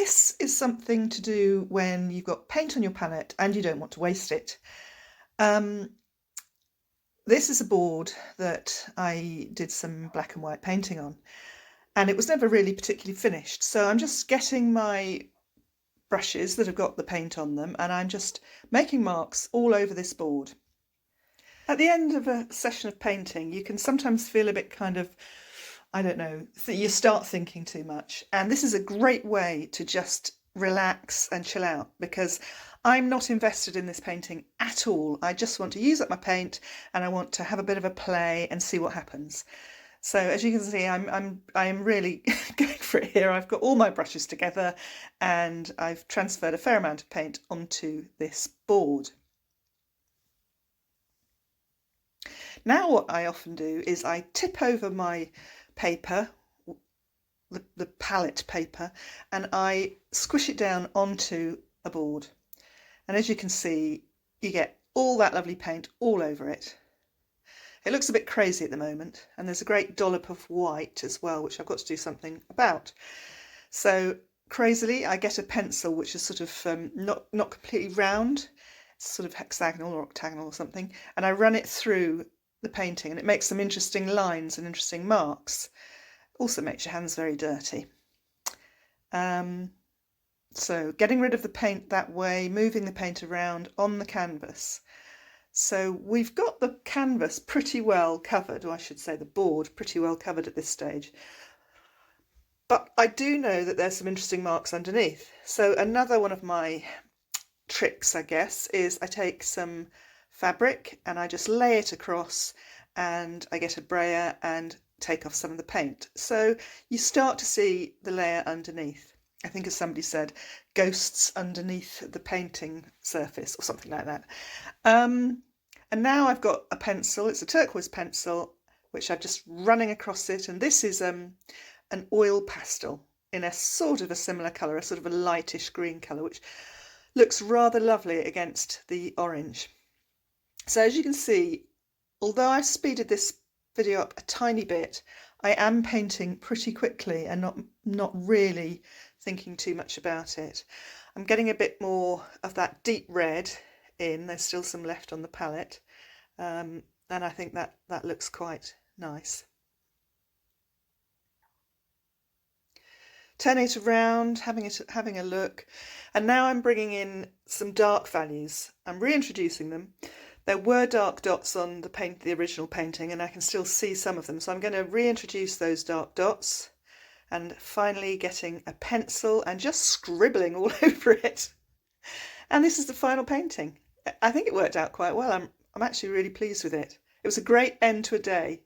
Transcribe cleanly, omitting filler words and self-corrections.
this is something to do when you've got paint on your palette and you don't want to waste it. This is a board that I did some black and white painting on, and it was never really particularly finished. So I'm just getting my brushes that have got the paint on them, and I'm just making marks all over this board. At the end of a session of painting, you can sometimes feel a bit kind of, I don't know, you start thinking too much. And this is a great way to just relax and chill out, because I'm not invested in this painting at all. I just want to use up my paint and I want to have a bit of a play and see what happens. So as you can see, I'm really going for it here. I've got all my brushes together and I've transferred a fair amount of paint onto this board. Now what I often do is I tip over my paper, the palette paper, and I squish it down onto a board. And as you can see, you get all that lovely paint all over it. It looks a bit crazy at the moment, and there's a great dollop of white as well, which I've got to do something about. So crazily, I get a pencil which is sort of not completely round, it's sort of hexagonal or octagonal or something, and I run it through the painting, and it makes some interesting lines and interesting marks. Also makes your hands very dirty. So getting rid of the paint that way, moving the paint around on the canvas. So we've got the canvas pretty well covered, or I should say the board pretty well covered at this stage. But I do know that there's some interesting marks underneath. So another one of my tricks, I guess, is I take some fabric and I just lay it across, and I get a brayer and take off some of the paint. So you start to see the layer underneath. I think, as somebody said, ghosts underneath the painting surface or something like that. And now I've got a pencil, it's a turquoise pencil, which I'm just running across it, and this is an oil pastel in a sort of a similar colour, a sort of a lightish green colour, which looks rather lovely against the orange. So as you can see, although I've speeded this video up a tiny bit, I am painting pretty quickly and not really thinking too much about it. I'm getting a bit more of that deep red in, there's still some left on the palette, and I think that looks quite nice. Turning it around, having a look, and now I'm bringing in some dark values. I'm reintroducing them. There were dark dots on the original painting, and I can still see some of them, so I'm going to reintroduce those dark dots, and finally getting a pencil and just scribbling all over it. And this is the final painting. I think it worked out quite well. I'm actually really pleased with it. It was a great end to a day.